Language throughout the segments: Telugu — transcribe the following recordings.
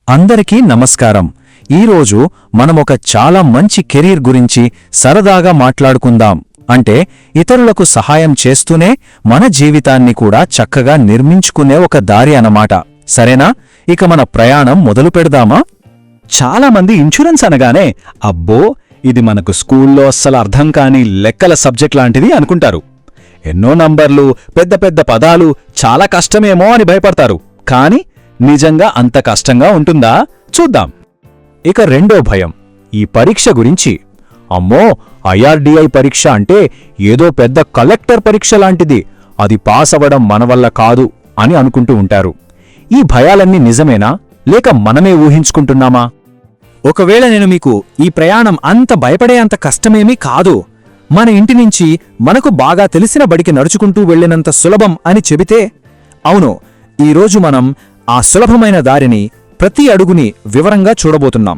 అందరికీ నమస్కారం. ఈరోజు మనమొక చాలా మంచి కెరీర్ గురించి సరదాగా మాట్లాడుకుందాం. అంటే ఇతరులకు సహాయం చేస్తూనే మన జీవితాన్ని కూడా చక్కగా నిర్మించుకునే ఒక దారి అన్నమాట. సరేనా? ఇక మన ప్రయాణం మొదలు పెడదామా? చాలామంది ఇన్సూరెన్స్ అనగానే అబ్బో ఇది మనకు స్కూల్లో అస్సలు అర్థం కాని లెక్కల సబ్జెక్ట్ లాంటిది అనుకుంటారు. ఎన్నో నంబర్లు, పెద్ద పెద్ద పదాలు, చాలా కష్టమేమో అని భయపడతారు. కాని నిజంగా అంత కష్టంగా ఉంటుందా? చూద్దాం. ఇక రెండో భయం, ఈ పరీక్ష గురించి. అమ్మో, IRDI పరీక్ష అంటే ఏదో పెద్ద కలెక్టర్ పరీక్ష లాంటిది, అది పాస్ అవ్వడం మన వల్ల కాదు అని అనుకుంటూ ఉంటారు. ఈ భయాలన్నీ నిజమేనా, లేక మనమే ఊహించుకుంటున్నామా? ఒకవేళ నేను మీకు ఈ ప్రయాణం అంత భయపడే అంత కష్టమేమీ కాదు, మన ఇంటి నుంచి మనకు బాగా తెలిసిన బడికి నడుచుకుంటూ వెళ్లినంత సులభం అని చెబితే? అవును, ఈరోజు మనం ఆ సులభమైన దారిని, ప్రతి అడుగుని వివరంగా చూడబోతున్నాం.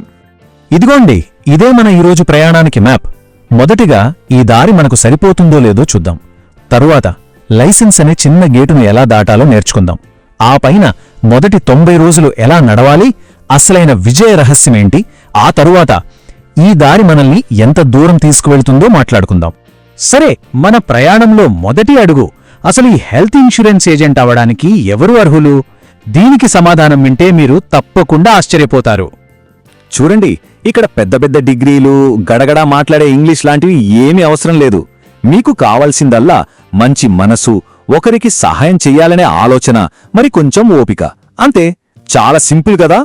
ఇదిగోండి, ఇదే మన ఈరోజు ప్రయాణానికి మ్యాప్. మొదటిగా ఈ దారి మనకు సరిపోతుందో లేదో చూద్దాం. తరువాత లైసెన్స్ అనే చిన్న గేటును ఎలా దాటాలో నేర్చుకుందాం. ఆ పైన మొదటి 90 రోజులు ఎలా నడవాలి, అసలైన విజయ రహస్యమేంటి, ఆ తరువాత ఈ దారి మనల్ని ఎంత దూరం తీసుకువెళ్తుందో మాట్లాడుకుందాం. సరే, మన ప్రయాణంలో మొదటి అడుగు. అసలు ఈ హెల్త్ ఇన్సూరెన్స్ ఏజెంట్ అవడానికి ఎవరు అర్హులు? దీనికి సమాధానం వింటే మీరు తప్పకుండా ఆశ్చర్యపోతారు. చూడండి, ఇక్కడ పెద్ద పెద్ద డిగ్రీలు, గడగడా మాట్లాడే ఇంగ్లీష్ లాంటివి ఏమీ అవసరం లేదు. మీకు కావాల్సిందల్లా మంచి మనసు, ఒకరికి సహాయం చెయ్యాలనే ఆలోచన, మరి కొంచెం ఓపిక. అంతే. చాలా సింపుల్ కదా?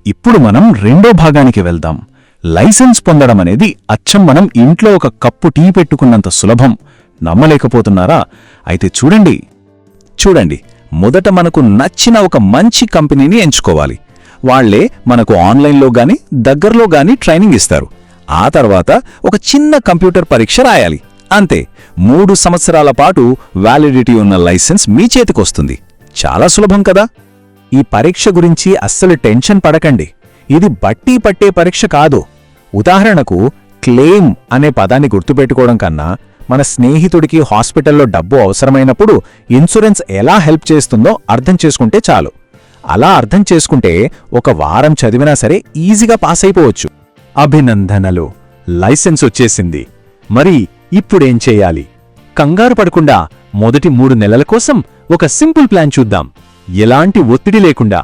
ఇప్పుడు మనం రెండో భాగానికి వెళ్దాం. లైసెన్స్ పొందడం అనేది అచ్చం మనం ఇంట్లో ఒక కప్పు టీ పెట్టుకున్నంత సులభం. నమ్మలేకపోతున్నారా? అయితే చూడండి, మొదట మనకు నచ్చిన ఒక మంచి కంపెనీని ఎంచుకోవాలి. వాళ్లే మనకు ఆన్లైన్లో గాని దగ్గరలో గాని ట్రైనింగ్ ఇస్తారు. ఆ తర్వాత ఒక చిన్న కంప్యూటర్ పరీక్ష రాయాలి. అంతే. 3 సంవత్సరాల పాటు వ్యాలిడిటీ ఉన్న లైసెన్స్ మీ చేతికొస్తుంది. చాలా సులభం కదా? ఈ పరీక్ష గురించి అస్సలు టెన్షన్ పడకండి. ఇది బట్టి పట్టే పరీక్ష కాదు. ఉదాహరణకు క్లెయిమ్ అనే పదాన్ని గుర్తుపెట్టుకోవడం కన్నా, మన స్నేహితుడికి హాస్పిటల్లో డబ్బు అవసరమైనప్పుడు ఇన్సూరెన్స్ ఎలా హెల్ప్ చేస్తుందో అర్థం చేసుకుంటే చాలు. అలా అర్థం చేసుకుంటే ఒక వారం చదివినా సరే ఈజీగా పాస్ అయిపోవచ్చు. అభినందనలు, లైసెన్స్ వచ్చేసింది. మరి ఇప్పుడేం చెయ్యాలి? కంగారు పడకుండా మొదటి 3 నెలల కోసం ఒక సింపుల్ ప్లాన్ చూద్దాం. ఎలాంటి ఒత్తిడి లేకుండా.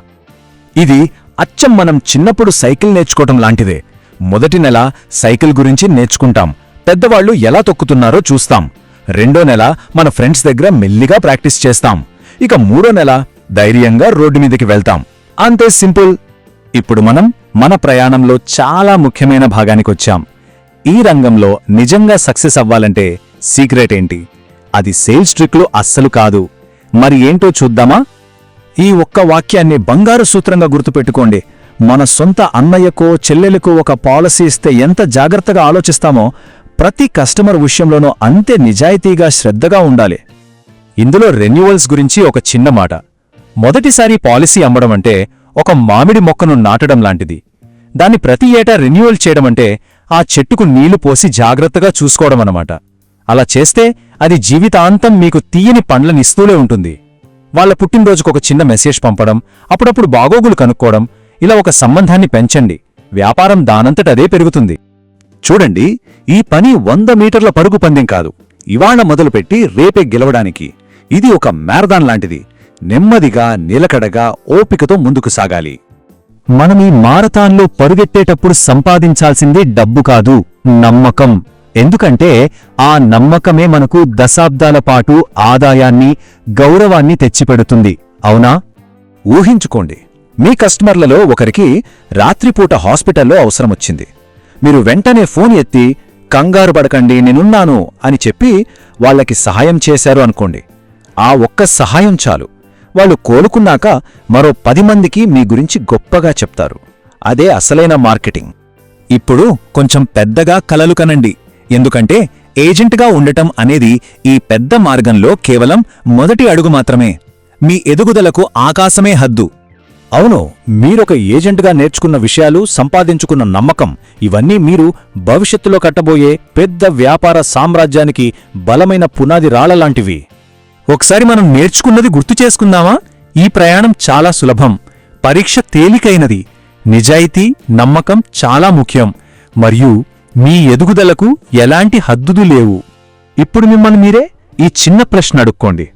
ఇది అచ్చం మనం చిన్నప్పుడు సైకిల్ నేర్చుకోవటం లాంటిదే. మొదటి నెల సైకిల్ గురించి నేర్చుకుంటాం, పెద్దవాళ్లు ఎలా తొక్కుతున్నారో చూస్తాం. రెండో నెల మన ఫ్రెండ్స్ దగ్గర మెల్లిగా ప్రాక్టీస్ చేస్తాం. ఇక 3వ నెల ధైర్యంగా రోడ్డు మీదకి వెళ్తాం. అంతే, సింపుల్. ఇప్పుడు మనం మన ప్రయాణంలో చాలా ముఖ్యమైన భాగానికొచ్చాం. ఈ రంగంలో నిజంగా సక్సెస్ అవ్వాలంటే సీక్రెట్ ఏంటి? అది సేల్స్ ట్రిక్లు అస్సలు కాదు. మరి ఏంటో చూద్దామా? ఈ ఒక్క వాక్యాన్ని బంగారు సూత్రంగా గుర్తుపెట్టుకోండి. మన సొంత అన్నయ్యకో చెల్లెలకో ఒక పాలసీ ఇస్తే ఎంత జాగ్రత్తగా ఆలోచిస్తామో, ప్రతి కస్టమర్ విషయంలోనూ అంతే నిజాయితీగా, శ్రద్ధగా ఉండాలి. ఇందులో రెన్యువల్స్ గురించి ఒక చిన్న మాట. మొదటిసారి పాలసీ అమ్మడమంటే ఒక మామిడి మొక్కను నాటడం లాంటిది. దాన్ని ప్రతి ఏటా రెన్యువల్ చేయడమంటే ఆ చెట్టుకు నీళ్లు పోసి జాగ్రత్తగా చూసుకోవడమన్నమాట. అలా చేస్తే అది జీవితాంతం మీకు తీయని పండ్లనిస్తూనే ఉంటుంది. వాళ్ల పుట్టినరోజుకొక చిన్న మెసేజ్ పంపడం, అప్పుడప్పుడు బాగోగులు కనుక్కోవడం, ఇలా ఒక సంబంధాన్ని పెంచండి. వ్యాపారం దానంతటదే పెరుగుతుంది. చూడండి, ఈ పని 100 మీటర్ల పరుగు పందెం కాదు. ఇవాళ మొదలుపెట్టి రేపే గెలవడానికి. ఇది ఒక మ్యారథాన్ లాంటిది. నెమ్మదిగా, నిలకడగా, ఓపికతో ముందుకు సాగాలి. మనం ఈ మారథాన్లో పరుగెట్టేటప్పుడు సంపాదించాల్సింది డబ్బు కాదు, నమ్మకం. ఎందుకంటే ఆ నమ్మకమే మనకు దశాబ్దాల పాటు ఆదాయాన్ని, గౌరవాన్ని తెచ్చిపెడుతుంది. అవునా? ఊహించుకోండి, మీ కస్టమర్లలో ఒకరికి రాత్రిపూట హాస్పిటల్లో అవసరమొచ్చింది. మీరు వెంటనే ఫోన్ ఎత్తి కంగారు పడకండి, నేనున్నాను అని చెప్పి వాళ్లకి సహాయం చేశారు అనుకోండి. ఆ ఒక్క సహాయం చాలు. వాళ్ళు కోలుకున్నాక మరో 10 మందికి మీ గురించి గొప్పగా చెప్తారు. అదే అసలైన మార్కెటింగ్. ఇప్పుడు కొంచెం పెద్దగా కలలు కనండి. ఎందుకంటే ఏజెంట్గా ఉండటం అనేది ఈ పెద్ద మార్గంలో కేవలం మొదటి అడుగు మాత్రమే. మీ ఎదుగుదలకు ఆకాశమే హద్దు. అవును, మీరొక ఏజెంట్గా నేర్చుకున్న విషయాలు, సంపాదించుకున్న నమ్మకం, ఇవన్నీ మీరు భవిష్యత్తులో కట్టబోయే పెద్ద వ్యాపార సామ్రాజ్యానికి బలమైన పునాది రాళ్లలాంటివి. ఒకసారి మనం నేర్చుకున్నది గుర్తు చేసుకుందామా? ఈ ప్రయాణం చాలా సులభం, పరీక్ష తేలికైనది, నిజాయితీ, నమ్మకం చాలా ముఖ్యం మరియు మీ ఎదుగుదలకు ఎలాంటి హద్దులు లేవు. ఇప్పుడు మిమ్మల్ని మీరే ఈ చిన్న ప్రశ్న అడుక్కోండి.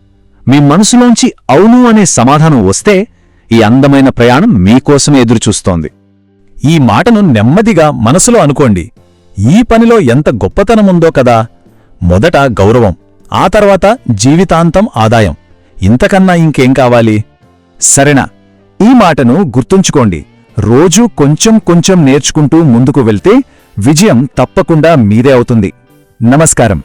మీ మనసులోంచి అవును అనే సమాధానం వస్తే ఈ అందమైన ప్రయాణం మీకోసమే ఎదురుచూస్తోంది. ఈ మాటను నెమ్మదిగా మనసులో అనుకోండి. ఈ పనిలో ఎంత గొప్పతనముందో కదా. మొదట గౌరవం, ఆ తర్వాత జీవితాంతం ఆదాయం. ఇంతకన్నా ఇంకేం కావాలి? సరేనా? ఈ మాటను గుర్తుంచుకోండి. రోజూ కొంచెం కొంచెం నేర్చుకుంటూ ముందుకు వెళ్తే విజయం తప్పకుండా మీదే అవుతుంది. నమస్కారం.